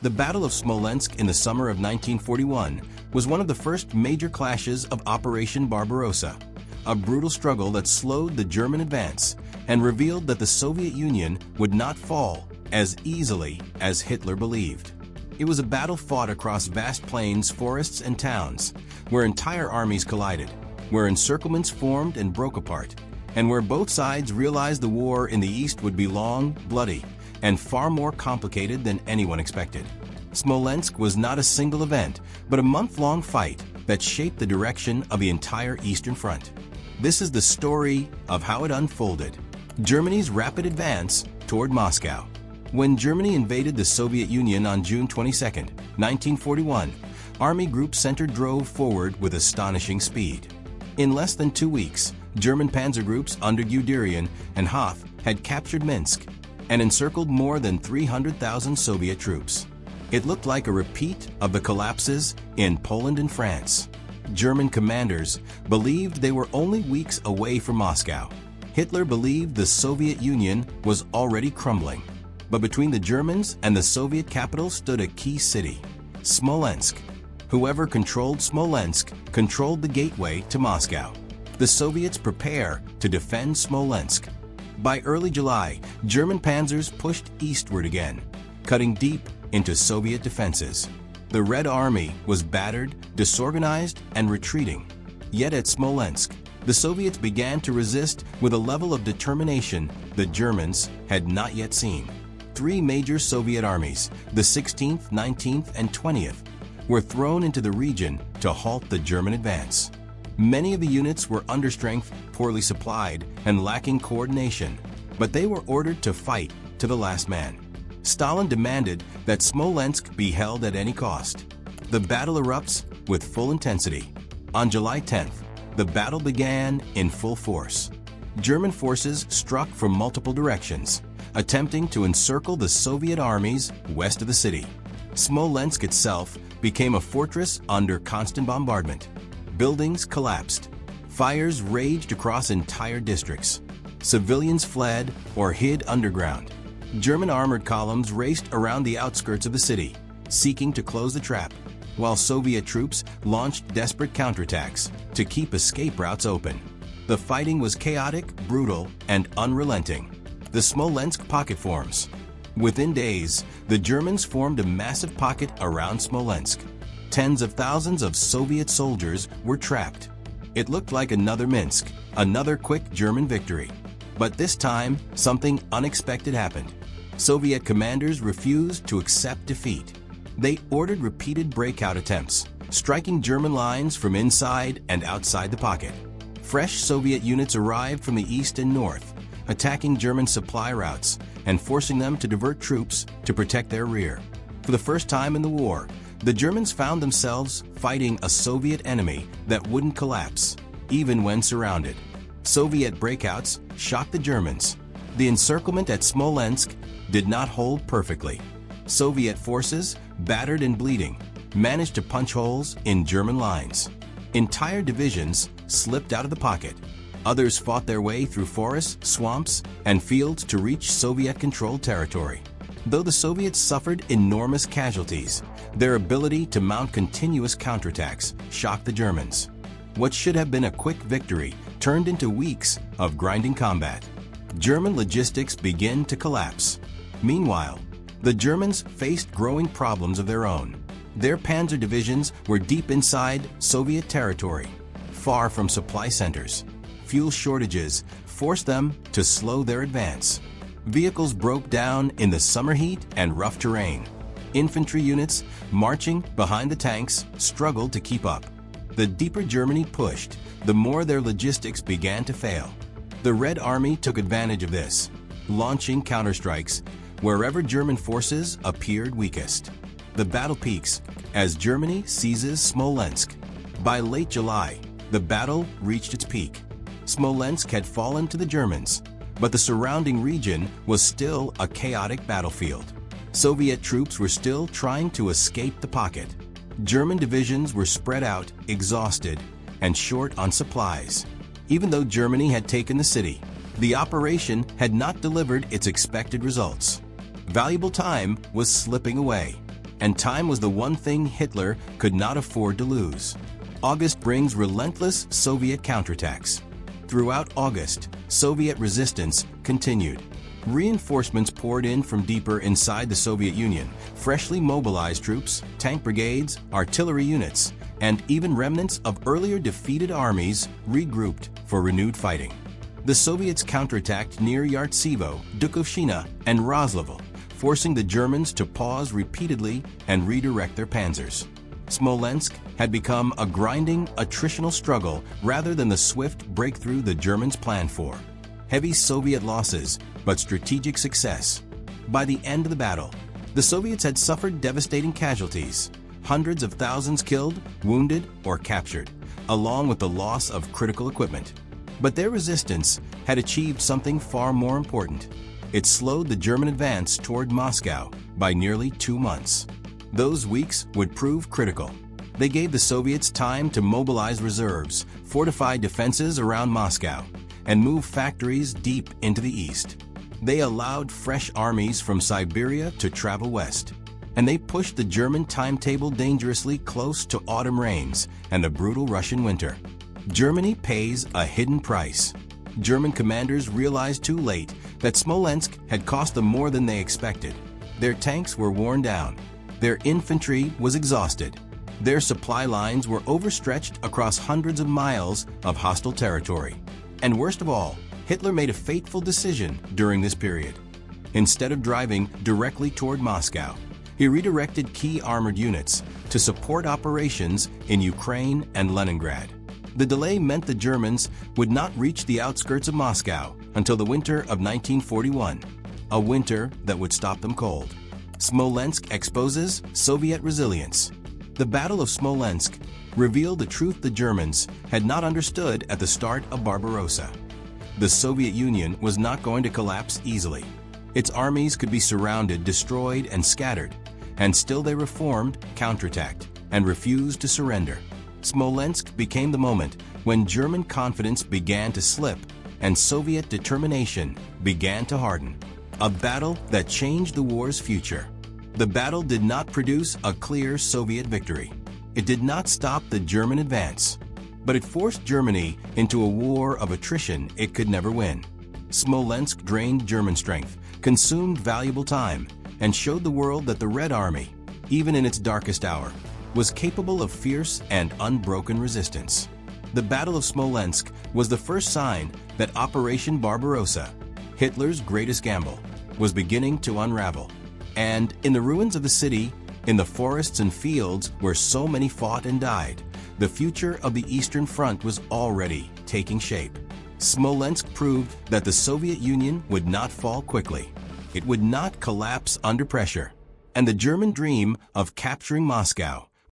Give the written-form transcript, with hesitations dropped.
The Battle of Smolensk in the summer of 1941 was one of the first major clashes of Operation Barbarossa, a brutal struggle that slowed the German advance and revealed that the Soviet Union would not fall as easily as Hitler believed. It was a battle fought across vast plains, forests, and towns, where entire armies collided, where encirclements formed and broke apart, and where both sides realized the war in the east would be long, bloody, and far more complicated than anyone expected. Smolensk was not a single event, but a month-long fight that shaped the direction of the entire Eastern Front. This is the story of how it unfolded. Germany's rapid advance toward Moscow. When Germany invaded the Soviet Union on June 22, 1941, Army Group Center drove forward with astonishing speed. In less than 2 weeks, German panzer groups under Guderian and Hoth had captured Minsk and encircled more than 300,000 Soviet troops. It looked like a repeat of the collapses in Poland and France. German commanders believed they were only weeks away from Moscow. Hitler believed the Soviet Union was already crumbling. But between the Germans and the Soviet capital stood a key city, Smolensk. Whoever controlled Smolensk controlled the gateway to Moscow. The Soviets prepare to defend Smolensk. By early July, German panzers pushed eastward again, cutting deep into Soviet defenses. The Red Army was battered, disorganized, and retreating. Yet at Smolensk, the Soviets began to resist with a level of determination the Germans had not yet seen. 3 major Soviet armies, the 16th, 19th, and 20th, were thrown into the region to halt the German advance. Many of the units were understrength, poorly supplied, and lacking coordination, but they were ordered to fight to the last man. Stalin demanded that Smolensk be held at any cost. The battle erupts with full intensity. On July 10th, the battle began in full force. German forces struck from multiple directions, attempting to encircle the Soviet armies west of the city. Smolensk itself became a fortress under constant bombardment. Buildings collapsed. Fires raged across entire districts. Civilians fled or hid underground. German armored columns raced around the outskirts of the city, seeking to close the trap, while Soviet troops launched desperate counterattacks to keep escape routes open. The fighting was chaotic, brutal, and unrelenting. The Smolensk pocket forms. Within days, the Germans formed a massive pocket around Smolensk. Tens of thousands of Soviet soldiers were trapped. It looked like another Minsk, another quick German victory. But this time, something unexpected happened. Soviet commanders refused to accept defeat. They ordered repeated breakout attempts, striking German lines from inside and outside the pocket. Fresh Soviet units arrived from the east and north, attacking German supply routes and forcing them to divert troops to protect their rear. For the first time in the war, the Germans found themselves fighting a Soviet enemy that wouldn't collapse, even when surrounded. Soviet breakouts shocked the Germans. The encirclement at Smolensk did not hold perfectly. Soviet forces, battered and bleeding, managed to punch holes in German lines. Entire divisions slipped out of the pocket. Others fought their way through forests, swamps, and fields to reach Soviet-controlled territory. Though the Soviets suffered enormous casualties, their ability to mount continuous counterattacks shocked the Germans. What should have been a quick victory turned into weeks of grinding combat. German logistics began to collapse. Meanwhile, the Germans faced growing problems of their own. Their panzer divisions were deep inside Soviet territory, far from supply centers. Fuel shortages forced them to slow their advance. Vehicles broke down in the summer heat and rough terrain. Infantry units marching behind the tanks struggled to keep up. The deeper Germany pushed, the more their logistics began to fail. The Red Army took advantage of this, launching counterstrikes wherever German forces appeared weakest. The battle peaks as Germany seizes Smolensk. By late July, the battle reached its peak. Smolensk had fallen to the Germans, but the surrounding region was still a chaotic battlefield. Soviet troops were still trying to escape the pocket. German divisions were spread out, exhausted, and short on supplies. Even though Germany had taken the city, the operation had not delivered its expected results. Valuable time was slipping away, and time was the one thing Hitler could not afford to lose. August brings relentless Soviet counterattacks. Throughout August, Soviet resistance continued. Reinforcements poured in from deeper inside the Soviet Union, freshly mobilized troops, tank brigades, artillery units, and even remnants of earlier defeated armies regrouped for renewed fighting. The Soviets counterattacked near Yartsevo, Dukovshchina, and Rozlovo, forcing the Germans to pause repeatedly and redirect their panzers. Smolensk had become a grinding, attritional struggle rather than the swift breakthrough the Germans planned for. Heavy Soviet losses, but strategic success. By the end of the battle, the Soviets had suffered devastating casualties, hundreds of thousands killed, wounded, or captured, along with the loss of critical equipment. But their resistance had achieved something far more important. It slowed the German advance toward Moscow by nearly 2 months. Those weeks would prove critical. They gave the Soviets time to mobilize reserves, fortify defenses around Moscow, and move factories deep into the east. They allowed fresh armies from Siberia to travel west, and they pushed the German timetable dangerously close to autumn rains and a brutal Russian winter. Germany pays a hidden price. German commanders realized too late that Smolensk had cost them more than they expected. Their tanks were worn down. Their infantry was exhausted. Their supply lines were overstretched across hundreds of miles of hostile territory. And worst of all, Hitler made a fateful decision during this period. Instead of driving directly toward Moscow, he redirected key armored units to support operations in Ukraine and Leningrad. The delay meant the Germans would not reach the outskirts of Moscow until the winter of 1941, a winter that would stop them cold. Smolensk exposes Soviet resilience. The Battle of Smolensk revealed the truth the Germans had not understood at the start of Barbarossa. The Soviet Union was not going to collapse easily. Its armies could be surrounded, destroyed, and scattered, and still they reformed, counterattacked, and refused to surrender. Smolensk became the moment when German confidence began to slip and Soviet determination began to harden. A battle that changed the war's future. The battle did not produce a clear Soviet victory. It did not stop the German advance, but it forced Germany into a war of attrition it could never win. Smolensk drained German strength, consumed valuable time, and showed the world that the Red Army, even in its darkest hour, was capable of fierce and unbroken resistance. The Battle of Smolensk was the first sign that Operation Barbarossa, Hitler's greatest gamble, was beginning to unravel. And in the ruins of the city, in the forests and fields where so many fought and died, the future of the Eastern Front was already taking shape. Smolensk proved that the Soviet Union would not fall quickly. It would not collapse under pressure. And the German dream of capturing Moscow